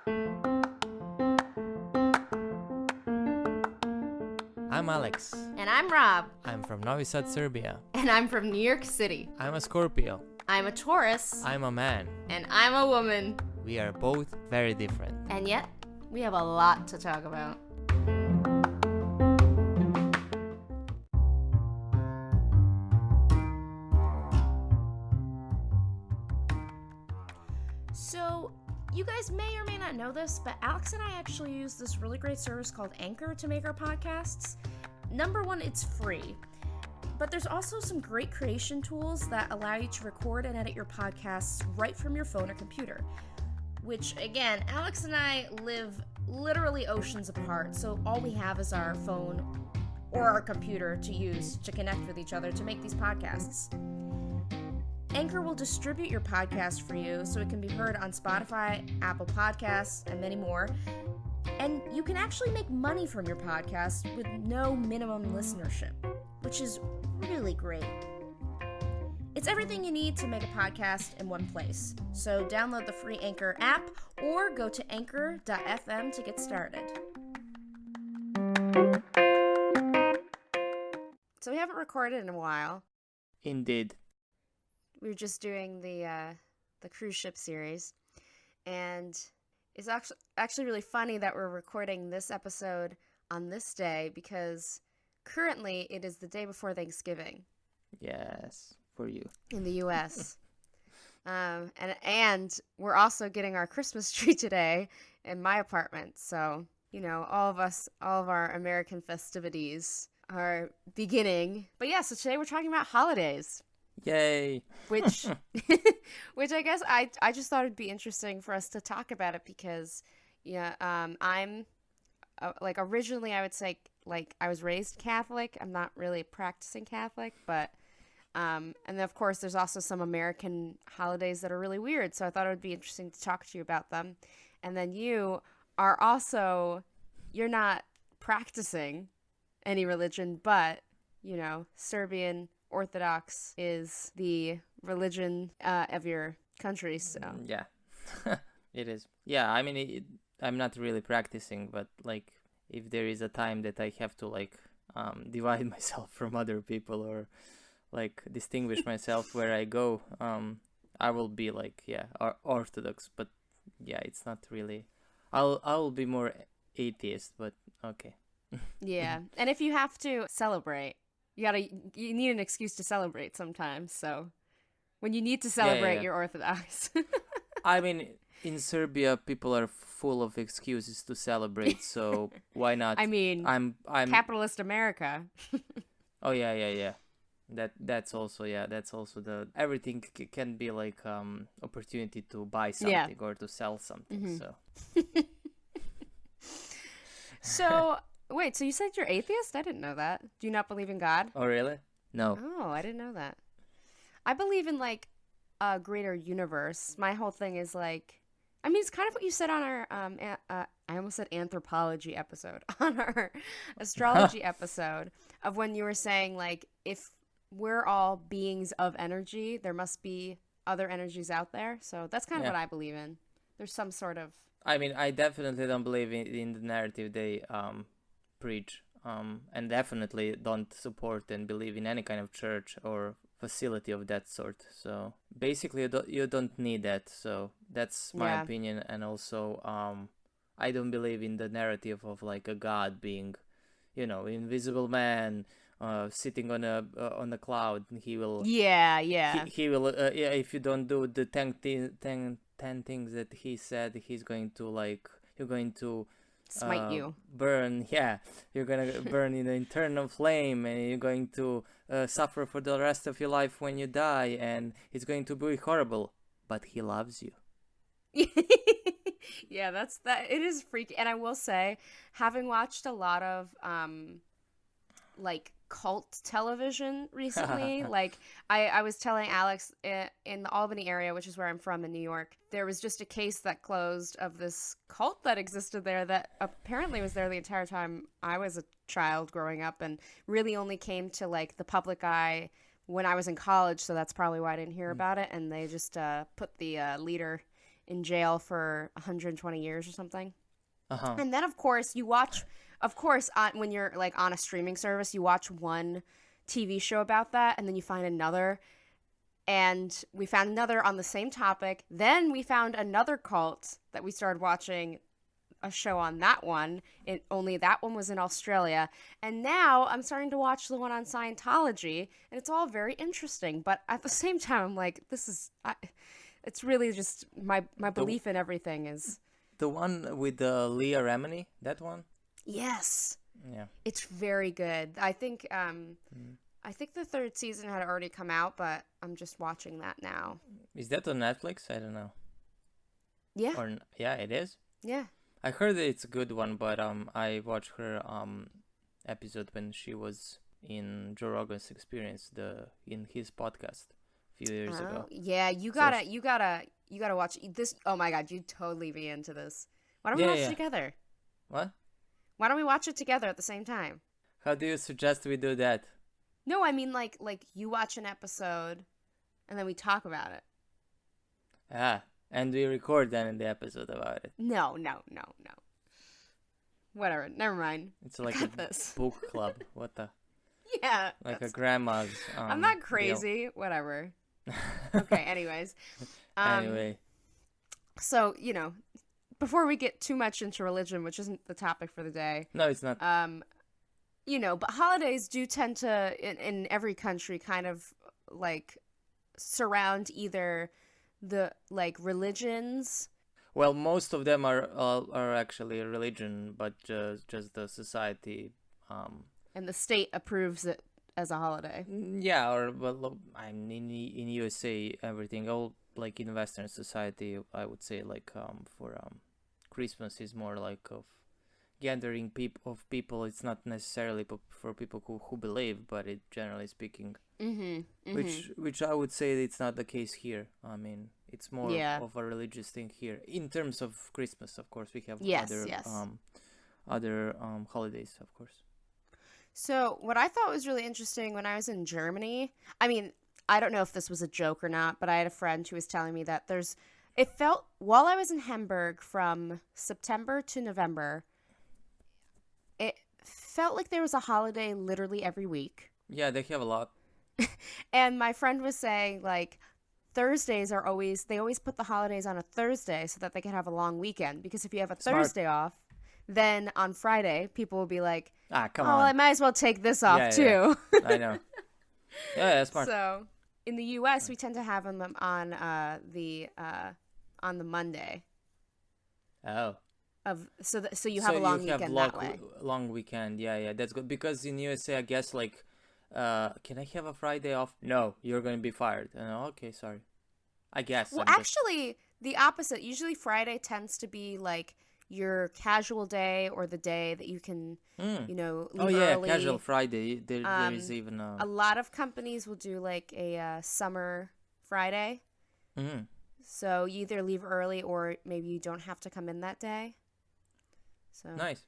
I'm Aleks. And I'm Rob. I'm from Novi Sad, Serbia. And I'm from New York City. I'm a Scorpio. I'm a Taurus. I'm a man. And I'm a woman. We are both very different. And yet, we have a lot to talk about. So, you guys may or may not know this, but Aleks and I actually use this really great service called Anchor to make our podcasts. Number one, it's free. But there's also some great creation tools that allow you to record and edit your podcasts right from your phone or computer. Which, again, Aleks and I live literally oceans apart, so all we have is our phone or our computer to use to connect with each other to make these podcasts. Anchor will distribute your podcast for you so it can be heard on Spotify, Apple Podcasts, and many more. And you can actually make money from your podcast with no minimum listenership, which is really great. It's everything you need to make a podcast in one place. So download the free Anchor app or go to anchor.fm to get started. So we haven't recorded in a while. Indeed. We were just doing the cruise ship series, and it's actually really funny that we're recording this episode on this day because currently it is the day before Thanksgiving. Yes, for you. In the U.S. And we're also getting our Christmas tree today in my apartment. So, you know, all of our American festivities are beginning. But yeah, so today we're talking about holidays. Yay. Which I guess I just thought it'd be interesting for us to talk about it because, I'm like originally I would say like I was raised Catholic. I'm not really practicing Catholic, but and then of course there's also some American holidays that are really weird. So I thought it would be interesting to talk to you about them. And then you are also, you're not practicing any religion, but, you know, Serbian Orthodox is the religion of your country, so. Yeah, it is. Yeah, I mean, I'm not really practicing, but, like, if there is a time that I have to, like, divide myself from other people or, like, distinguish myself where I go, I will be, like, yeah, Orthodox, but, yeah, it's not really. I'll be more atheist, but okay. Yeah, and if you have to celebrate, you need an excuse to celebrate sometimes. So when you need to celebrate, you're Orthodox. I mean, in Serbia, people are full of excuses to celebrate. So why not? I mean, I'm capitalist America. Oh yeah. That's also the everything can be like opportunity to buy something or to sell something. Mm-hmm. So. So. Wait, so you said you're atheist? I didn't know that. Do you not believe in God? Oh, really? No. Oh, I didn't know that. I believe in, like, a greater universe. My whole thing is, like, I mean, it's kind of what you said on our, I almost said anthropology episode, on our astrology episode, of when you were saying, like, if we're all beings of energy, there must be other energies out there. So that's kind of what I believe in. There's some sort of... I mean, I definitely don't believe in the narrative they, preach, and definitely don't support and believe in any kind of church or facility of that sort. So basically you don't need that. So that's my opinion. And also I don't believe in the narrative of like a god being, you know, invisible man sitting on a cloud. He will he will if you don't do the 10 things that he said, he's going to like, you're going to smite you, burn. You're gonna burn in an eternal flame, and you're going to suffer for the rest of your life when you die, and it's going to be horrible, but he loves you. Yeah, that's that. It is freaky. And I will say, having watched a lot of like cult television recently, like I was telling Aleks, in the Albany area, which is where I'm from in New York, there was just a case that closed of this cult that existed there that apparently was there the entire time I was a child growing up, and really only came to like the public eye when I was in college, so that's probably why I didn't hear about it. And they just put the leader in jail for 120 years or something. Uh-huh. And then, of course, when you're like on a streaming service, you watch one TV show about that, and then you find another. And we found another on the same topic. Then we found another cult that we started watching a show on that one. Only that one was in Australia. And now I'm starting to watch the one on Scientology, and it's all very interesting. But at the same time, I'm like, it's really just my belief in everything is... The one with Leah Remini, that one? Yes. Yeah. It's very good. I think the third season had already come out, but I'm just watching that now. Is that on Netflix? I don't know. Yeah. Yeah, it is? Yeah. I heard that it's a good one, but I watched her episode when she was in Joe Rogan's Experience, in his podcast a few years ago. Yeah, you gotta watch this. Oh my god, you'd totally be into this. Why don't we watch it together? What? Why don't we watch it together at the same time? How do you suggest we do that? No, I mean like you watch an episode, and then we talk about it. And we record then in the episode about it. No. Whatever, never mind. It's like a book club. What the? Yeah. Like a grandma's. I'm not crazy. Deal. Whatever. Okay, anyways. Anyway. So, before we get too much into religion, which isn't the topic for the day. No, it's not. But holidays do tend to, in every country, kind of, like, surround either the, like, religions. Well, most of them are actually a religion, but just the society. And the state approves it as a holiday. Yeah, in USA, everything, all, like, in Western society, I would say, like, for Christmas is more like of gathering people. It's not necessarily for people who believe, but it, generally speaking, which I would say it's not the case here. I mean, it's more of a religious thing here. In terms of Christmas, of course, we have other holidays, of course. So what I thought was really interesting when I was in Germany, I mean, I don't know if this was a joke or not, but I had a friend who was telling me that it felt, while I was in Hamburg from September to November, it felt like there was a holiday literally every week. Yeah, they have a lot. And my friend was saying, like, Thursdays they always put the holidays on a Thursday so that they can have a long weekend. Because if you have a Thursday off, then on Friday, people will be like, come on. I might as well take this off too. Yeah. I know. Yeah, that's smart. So in the U.S., we tend to have them on the Monday. Oh. So you have a long weekend that way. Long weekend, yeah, that's good. Because in USA, I guess, like, can I have a Friday off? No, you're going to be fired. Okay, sorry. I guess. Well, actually, the opposite. Usually Friday tends to be, like, your casual day or the day that you can, leave early. Casual Friday. There is even a lot of companies will do, like, a summer Friday. Mm-hmm. So you either leave early or maybe you don't have to come in that day. So nice.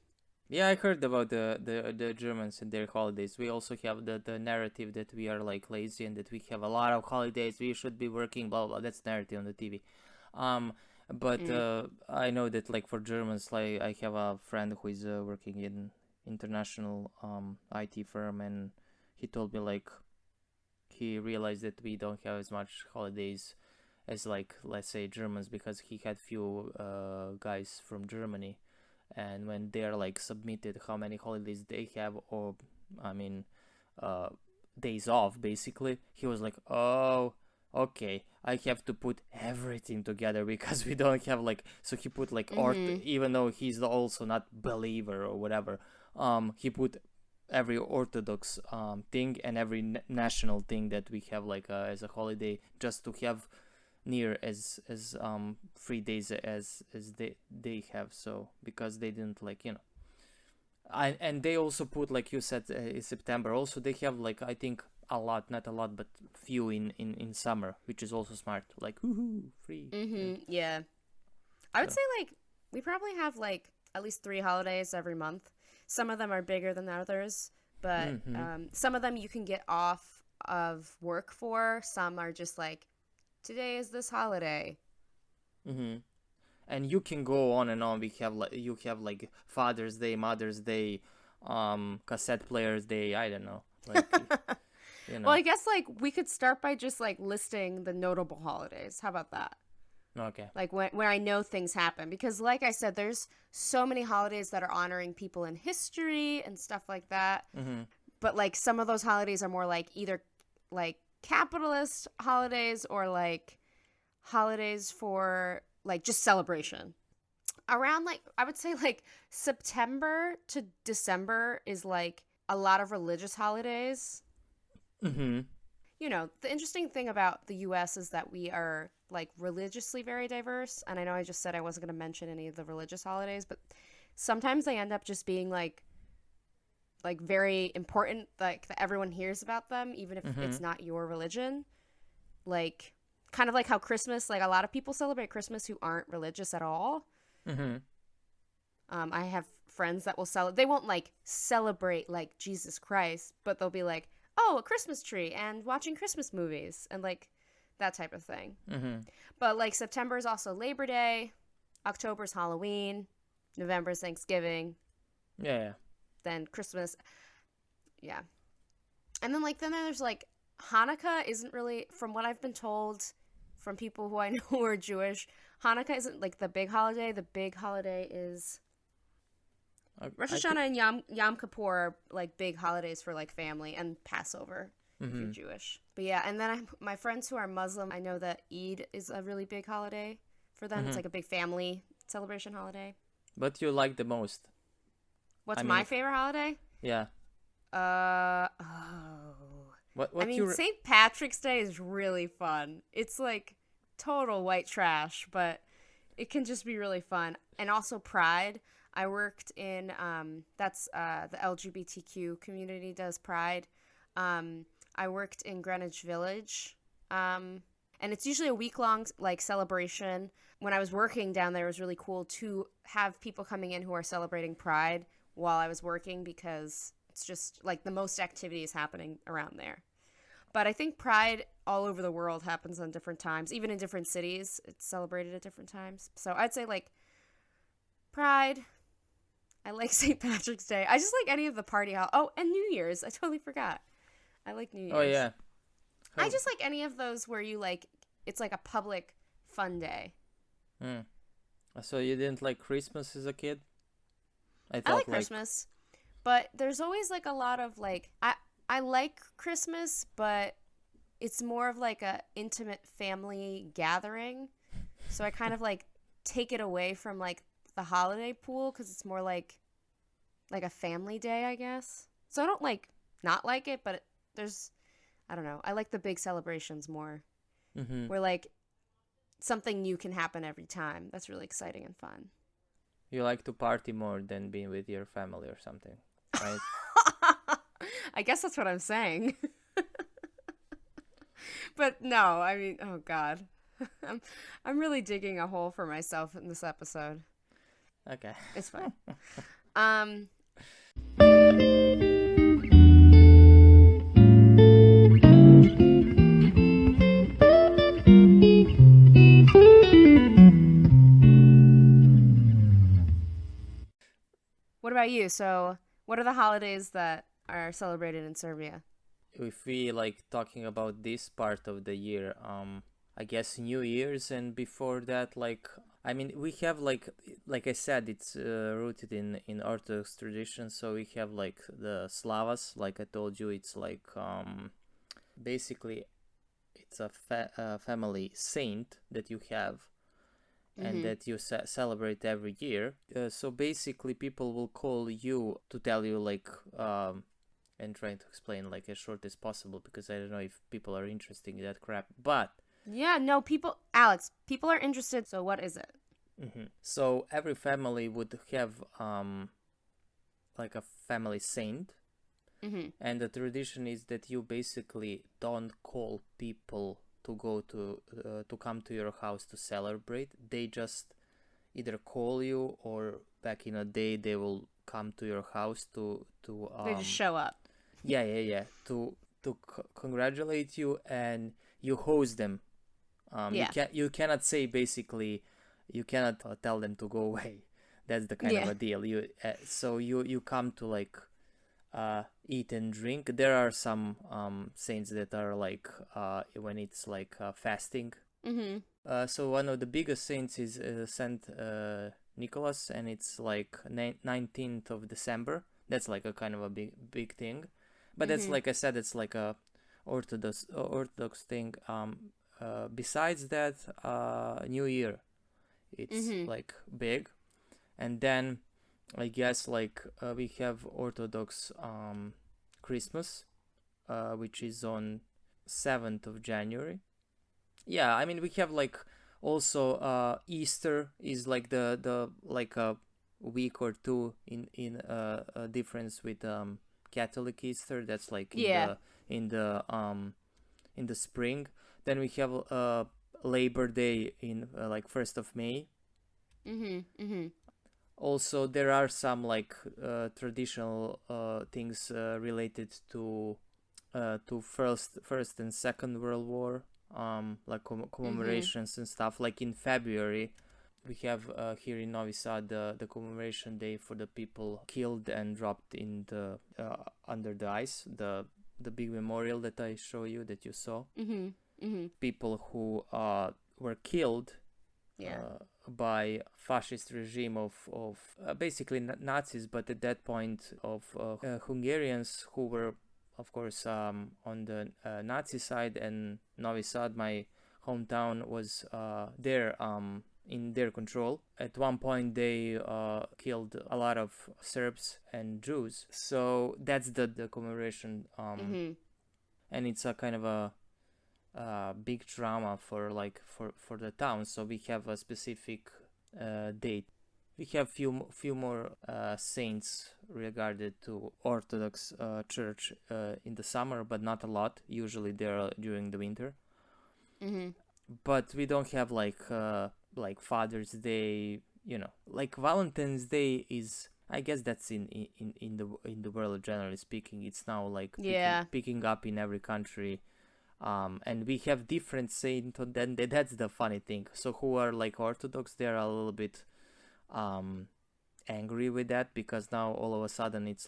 Yeah, I heard about the Germans and their holidays. We also have the narrative that we are, like, lazy and that we have a lot of holidays. We should be working, blah, blah. That's narrative on the TV. But I know that, like, for Germans, like, I have a friend who is working in international IT firm, and he told me, like, he realized that we don't have as much holidays as, like, let's say Germans, because he had few guys from Germany, and when they're, like, submitted how many holidays they have, or I mean days off, basically, he was like, oh, okay, I have to put everything together because we don't have, like, so he put, like, even though he's also not believer or whatever, he put every Orthodox thing and every national thing that we have, like, as a holiday, just to have near as 3 days as they have. So because they didn't, like, and they also put, like you said, in September also they have, like, I think not a lot, but few in summer, which is also smart, like, woohoo, free. Yeah, I would say, like, we probably have, like, at least 3 holidays every month. Some of them are bigger than others, but some of them you can get off of work for. Some are just like, today is this holiday. Mm-hmm. And you can go on and on. You have like Father's Day, Mother's Day, cassette players day. I don't know, like you Well, know. I guess like we could start by just like listing the notable holidays. How about that? Okay. Like when I know things happen, because like I said, there's so many holidays that are honoring people in history and stuff like that. Mm-hmm. But like some of those holidays are more like either like capitalist holidays or like holidays for like just celebration. Around like I would say like September to December is like a lot of religious holidays. Mm-hmm. You know, the interesting thing about the US is that we are like religiously very diverse. And I know I just said I wasn't going to mention any of the religious holidays, but sometimes they end up just being like very important, like that everyone hears about them, even if Mm-hmm. it's not your religion. Like kind of like how Christmas, like a lot of people celebrate Christmas who aren't religious at all. Mm-hmm. I have friends that will they won't like celebrate like Jesus Christ, but they'll be like, oh, a Christmas tree and watching Christmas movies and like that type of thing. Mm-hmm. But like September is also Labor Day, October's Halloween, November's Thanksgiving, Yeah, yeah. then Christmas. Yeah. And then there's like Hanukkah isn't really, from what I've been told from people who I know who are Jewish, Hanukkah isn't like the big holiday. The big holiday is Rosh Hashanah and Yom Kippur are like big holidays for like family, and Passover if you're Jewish. But yeah, and then my friends who are Muslim, I know that Eid is a really big holiday for them. It's like a big family celebration holiday. But you like the most? What's I my mean, favorite holiday? yeah. Oh. What? I mean, St. Patrick's Day is really fun. It's like total white trash, but it can just be really fun. And also Pride. I worked in that's the LGBTQ community does Pride. I worked in Greenwich Village, and it's usually a week-long like celebration. When I was working down there, it was really cool to have people coming in who are celebrating Pride while I was working, because it's just like the most activity is happening around there. But I think Pride all over the world happens on different times, even in different cities. It's celebrated at different times. So I'd say like Pride. I like St. Patrick's Day. I just like any of the party Oh, and New Year's. I totally forgot. I like New Year's. Oh yeah. I just like any of those where you like, it's like a public fun day. Hmm. So you didn't like Christmas as a kid? I I thought like Christmas, but there's always like a lot of like, I like Christmas, but it's more of like a intimate family gathering. So I kind of like take it away from like the holiday pool, because it's more like a family day, I guess. So I don't like not like it, but there's, I don't know. I like the big celebrations more, where like something new can happen every time. That's really exciting and fun. you like to party more than being with your family or something, right? I guess that's what I'm saying. But no, I mean, oh God. I'm really digging a hole for myself in this episode. Okay. It's fine. What about you? So, what are the holidays that are celebrated in Serbia? If we like talking about this part of the year, I guess New Year's, and before that, like I mean, we have like I said, it's rooted in Orthodox tradition. So we have like the Slavas, like I told you, it's like basically it's a family saint that you have, and that you celebrate every year. So basically, people will call you to tell you like and trying to explain like as short as possible, because I don't know if people are interested in that crap. But Yeah, no, Alex, people are interested. So, what is it? so every family would have like a family saint, and the tradition is that you basically don't call people to go to come to your house to celebrate. They just either call you, or back in a day they will come to your house to They just show up. yeah to congratulate you, and you host them Yeah. You cannot say basically, you cannot tell them to go away. That's the kind of a deal. So you come to like eat and drink. There are some saints that are like when it's like fasting. So one of the biggest saints is Saint Nicholas, and it's like 19th of December. That's like a kind of a big thing, but that's like I said, it's like a Orthodox thing. Besides that, New Year, it's like big, and then I guess like we have Orthodox Christmas, which is on 7th of January. Yeah, I mean we have like also Easter is like the like a week or two in a difference with Catholic Easter. That's like in the spring. Then we have Labor Day in like 1st of May. Also, there are some like traditional things related to first and Second World War, like commemorations and stuff. Like in February, we have here in Novi Sad the commemoration day for the people killed and dropped in the under the ice. The big memorial that I show you, that you saw. People who were killed. By fascist regime of basically Nazis, but at that point of Hungarians who were, of course, on the Nazi side, and Novi Sad, my hometown, was there in their control. At one point, they killed a lot of Serbs and Jews. So that's the commemoration, and it's a kind of a big drama for the town. So we have a specific date. We have few more saints regarded to Orthodox Church in the summer, but not a lot. Usually they're during the winter. But we don't have like Father's Day. Like Valentine's Day is, I guess that's in the world, generally speaking. It's now like picking up in every country. And we have different saints. Then that's the funny thing. So who are like Orthodox, they're a little bit angry with that, because now all of a sudden it's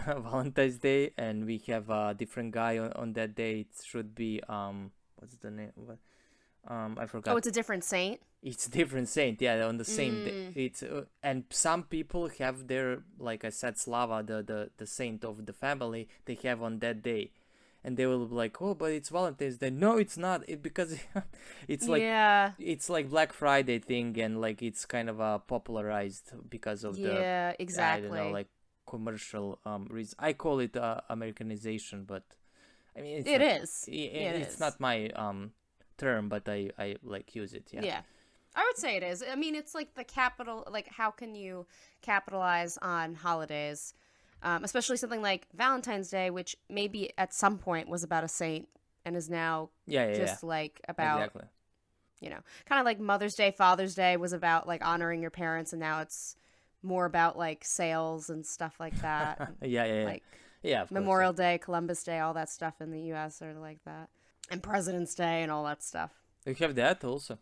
Valentine's Day, and we have a different guy on that day. It should be what's the name? I forgot. Oh, it's a different saint. It's a different saint, yeah, on the same day. It's and some people have their, like I said, Slava, the saint of the family, they have on that day. And they will be like, oh, but it's Valentine's Day. No, it's not. Because it's like it's like Black Friday thing, and like it's kind of popularized because of the exactly. I don't know, like commercial reason. I call it Americanization, but I mean it's not my term, but I like use it. Yeah. I would say it is. I mean, it's like the capital. Like, how can you capitalize on holidays? Especially something like Valentine's Day, which maybe at some point was about a saint and is now like about, exactly. Kind of like Mother's Day, Father's Day was about like honoring your parents, and now it's more about like sales and stuff like that. Like Memorial Day, Columbus Day, all that stuff in the U.S. are like that, and President's Day and all that stuff. We have that also,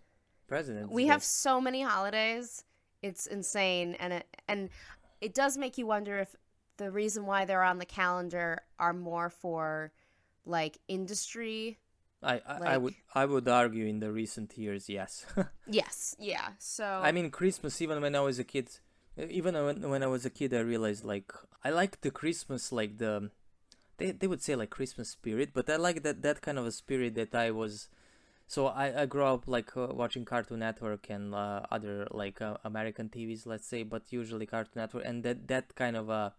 President's Day. We have so many holidays, it's insane, and it does make you wonder if the reason why they're on the calendar are more for like industry. I would argue in the recent years, yes. Yes, yeah. So I mean, Christmas, even when I was a kid, I realized like I like the Christmas, like they would say like Christmas spirit, but I like that kind of a spirit that I was. So I grew up like watching Cartoon Network and other like American TVs, let's say, but usually Cartoon Network, and that kind of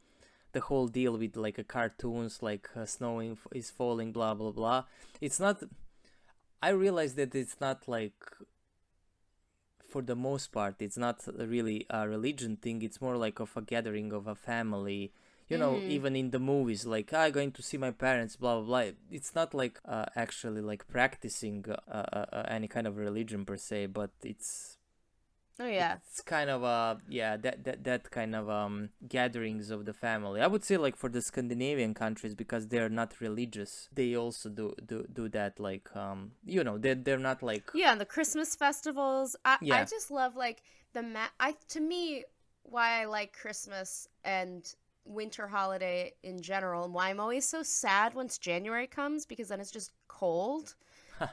the whole deal with like cartoons, like snowing is falling, blah blah blah. It's not. I realized that it's not like, for the most part, it's not really a religion thing. It's more like of a gathering of a family. Even in the movies, like I'm going to see my parents, blah blah blah. It's not like actually like practicing any kind of religion per se, but it's Oh yeah. It's kind of that kind of gatherings of the family. I would say like for the Scandinavian countries, because they're not religious, they also do that, like they're not like, Yeah, and the Christmas festivals. I yeah. just love like to me, why I like Christmas and winter holiday in general, and why I'm always so sad once January comes, because then it's just cold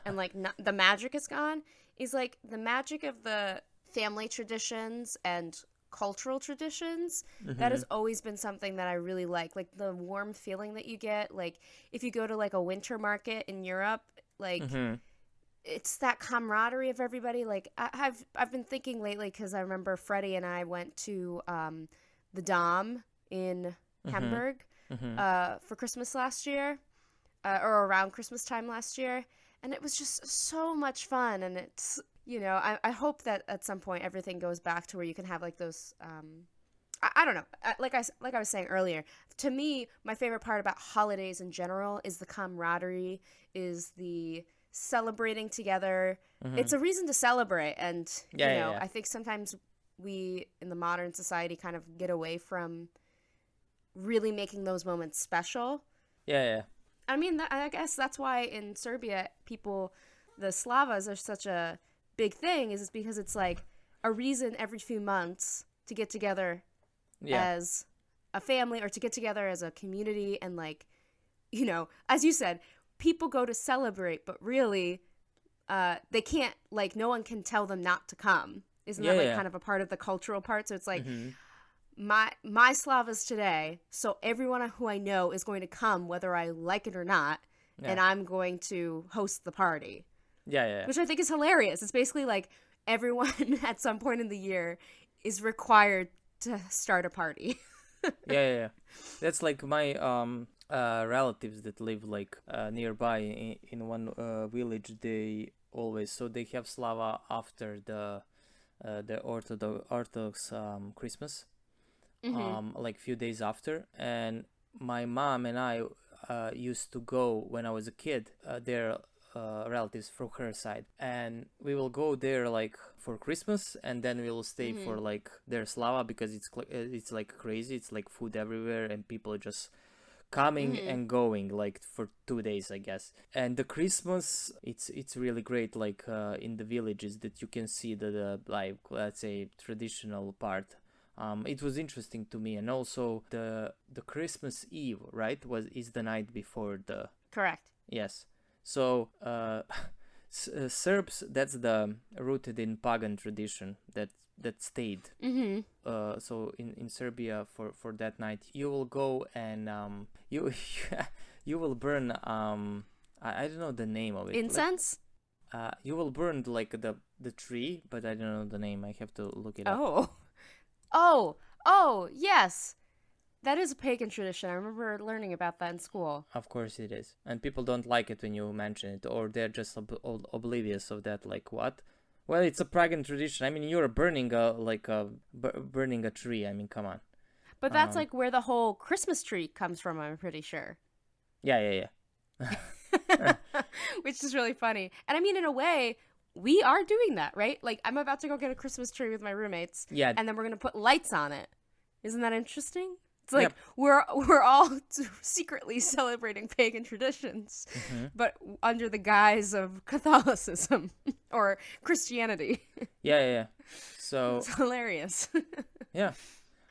and like the magic is gone, is like the magic of the family traditions and cultural traditions. That Mm-hmm. has always been something that I really like the warm feeling that you get, like if you go to like a winter market in Europe, like Mm-hmm. it's that camaraderie of everybody. Like I've been thinking lately, because I remember Freddie and I went to the Dom in Mm-hmm. Hamburg Mm-hmm. for Christmas last year, or around Christmas time last year, and it was just so much fun. And it's, I hope that at some point everything goes back to where you can have like those. I don't know. Like I was saying earlier, to me, my favorite part about holidays in general is the camaraderie, is the celebrating together. Mm-hmm. It's a reason to celebrate, and Yeah, yeah, yeah. I think sometimes we in the modern society kind of get away from really making those moments special. Yeah, yeah. I mean, I guess that's why in Serbia, the Slavas are such a big thing, is because it's like a reason every few months to get together Yeah. as a family, or to get together as a community, and like, as you said, people go to celebrate, but really, they can't, like, no one can tell them not to come. Isn't Yeah, that like yeah. kind of a part of the cultural part? So it's like, Mm-hmm. my Slavas today, so everyone who I know is going to come whether I like it or not, Yeah. and I'm going to host the party, Yeah, yeah. which I think is hilarious. It's basically like everyone at some point in the year is required to start a party. Yeah, yeah, yeah. That's like my relatives that live like nearby in one village. They always, so they have Slava after the Orthodox Christmas, Hmm. like few days after. And my mom and I used to go when I was a kid. Their relatives from her side, and we will go there like for Christmas, and then we'll stay for Hmm. like their Slava, because it's like crazy. It's like food everywhere, and people just coming Hmm. and going like for 2 days, I guess. And the Christmas, it's really great, like in the villages, that you can see the like, let's say, traditional part. It was interesting to me. And also the Christmas Eve, right, is the night before the, Correct. yes. So Serbs, that's the rooted in pagan tradition that stayed. Hmm. So in Serbia, for that night, you will go and you you will burn, I don't know the name of it. Like, Incense. you will burn like the tree, but I don't know the name. I have to look it up. Oh. Oh, yes. That is a pagan tradition. I remember learning about that in school. Of course it is, and people don't like it when you mention it, or they're just oblivious of that. Like, what? Well, it's a pagan tradition. I mean, you're burning burning a tree. I mean, come on. But that's Um, like where the whole Christmas tree comes from, I'm pretty sure. yeah, yeah, yeah. Which is really funny. And I mean, in a way, we are doing that, right? Like, I'm about to go get a Christmas tree with my roommates, Yeah, and then we're going to put lights on it. Isn't that interesting? It's like yep. we're all secretly celebrating pagan traditions, Hmm. but under the guise of Catholicism or Christianity. Yeah, yeah, yeah. So It's hilarious. yeah.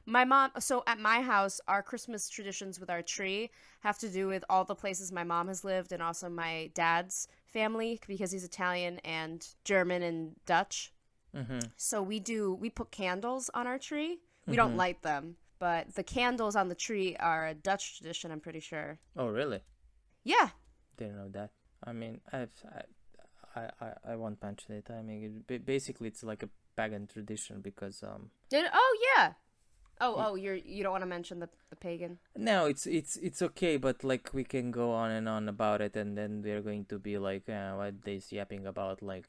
My mom, so at my house, our Christmas traditions with our tree have to do with all the places my mom has lived, and also my dad's family, because he's Italian and German and Dutch. Hmm. So we put candles on our tree. We don't Hmm. light them, but the candles on the tree are a Dutch tradition, I'm pretty sure. Oh, really? Yeah. Didn't know that. I mean, I won't mention it. I mean, basically, it's like a pagan tradition, because Oh, yeah. y- You don't want to mention the pagan. no, it's okay, but like we can go on and on about it, and then we're going to be like, what they yapping about, like,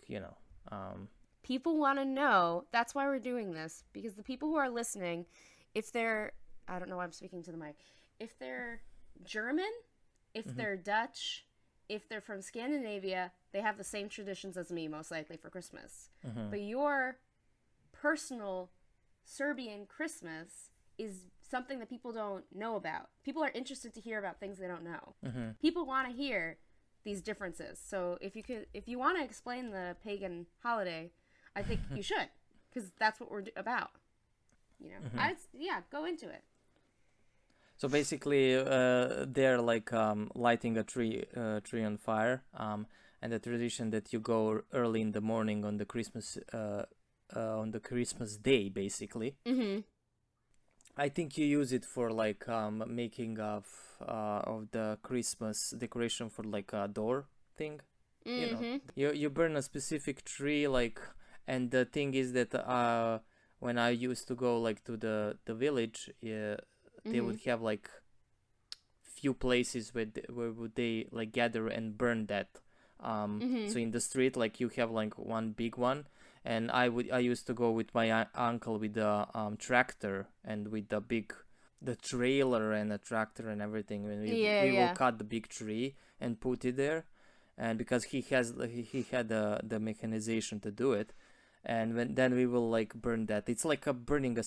People want to know. That's why we're doing this, because the people who are listening, if they're, I don't know why I'm speaking to the mic, if they're German, if Mhm. they're Dutch, if they're from Scandinavia, they have the same traditions as me, most likely, for Christmas. Mhm. But your personal Serbian Christmas is something that people don't know about. People are interested to hear about things they don't know. Mm-hmm. People want to hear these differences. So if you want to explain the pagan holiday, I think you should, because that's what we're about. You know, Mm-hmm. Go into it. So basically, they're like lighting a tree on fire, and the tradition that you go early in the morning on the Christmas day, basically. Mm-hmm. I think you use it for like making of the Christmas decoration for like a door thing. Mm-hmm. You know, you burn a specific tree, like, and the thing is that when I used to go like to the village, they would have like few places where would they like gather and burn that. So in the street, like you have like one big one, and I used to go with my uncle with the tractor and with the trailer and the tractor and everything. When we will cut the big tree and put it there, and because he had the mechanization to do it. And then we will like burn that. It's like burning a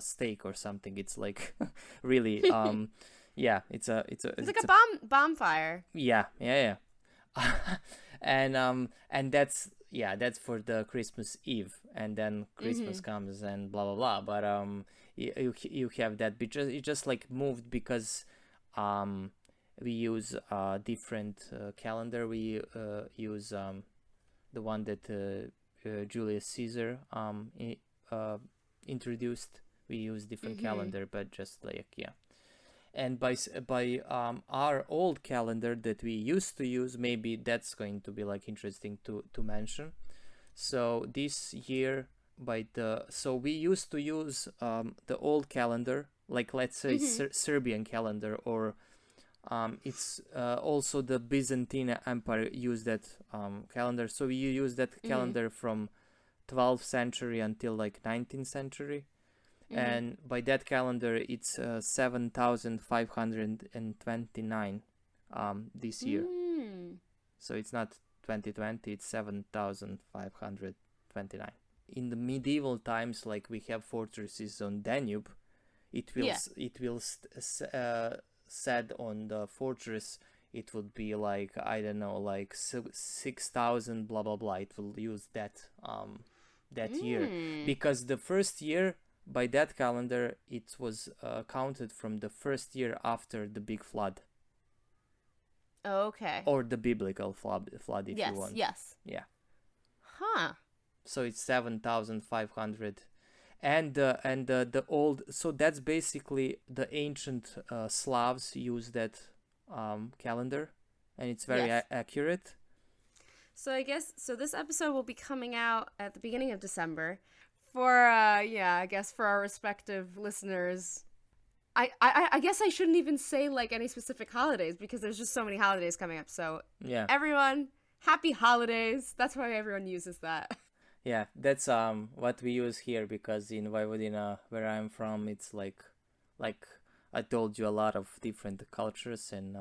steak or something. It's like really yeah. It's like a bonfire. Yeah. And that's for the Christmas Eve, and then Christmas comes and blah blah blah. But you have that, but it just like moved because we use a different calendar. We use the one that Julius Caesar introduced. We use different calendar, but just like and by our old calendar that we used to use, maybe that's going to be like interesting to mention. So this year so we used to use the old calendar, like let's say Serbian calendar, or it's also the Byzantine Empire used that calendar. So we use that calendar from 12th century until like 19th century. And by that calendar, it's 7,529 this year. So it's not 2020, it's 7,529. In the medieval times, like we have fortresses on Danube, it will said on the fortress, it would be like, I don't know, like 6,000 blah blah blah. It will use that year, because the first year by that calendar it was counted from the first year after the big flood. Okay. Or the biblical flood if you want. Yes. Yeah. Huh. So it's 7,500. And the old, so that's basically the ancient Slavs use that calendar, and it's very accurate. So I guess this episode will be coming out at the beginning of December for I guess for our respective listeners. I guess I shouldn't even say like any specific holidays, because there's just so many holidays coming up. So everyone, happy holidays. That's why everyone uses that. Yeah, that's what we use here, because in Vojvodina, where I'm from, it's like I told you, a lot of different cultures and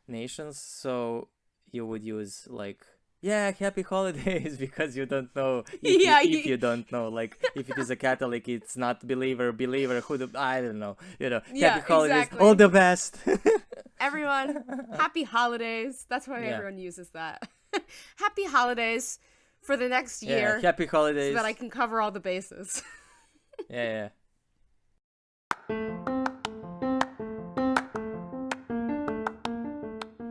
nations. So you would use like happy holidays, because you don't know if you don't know, like if it is a Catholic, it's not believer I don't know, happy holidays, exactly. All the best. Everyone, happy holidays. That's why everyone uses that. Happy holidays for the next year. Happy holidays. So that I can cover all the bases. Yeah.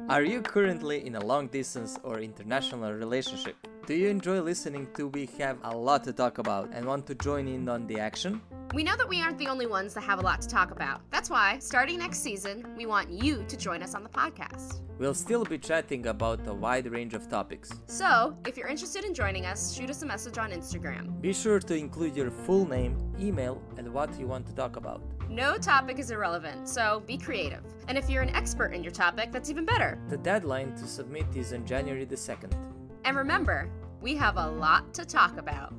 Are you currently in a long distance or international relationship? Do you enjoy listening to We Have a Lot to Talk About and want to join in on the action? We know that we aren't the only ones that have a lot to talk about. That's why, starting next season, we want you to join us on the podcast. We'll still be chatting about a wide range of topics. So, if you're interested in joining us, shoot us a message on Instagram. Be sure to include your full name, email, and what you want to talk about. No topic is irrelevant, so be creative. And if you're an expert in your topic, that's even better. The deadline to submit is on January the 2nd. And remember, we have a lot to talk about.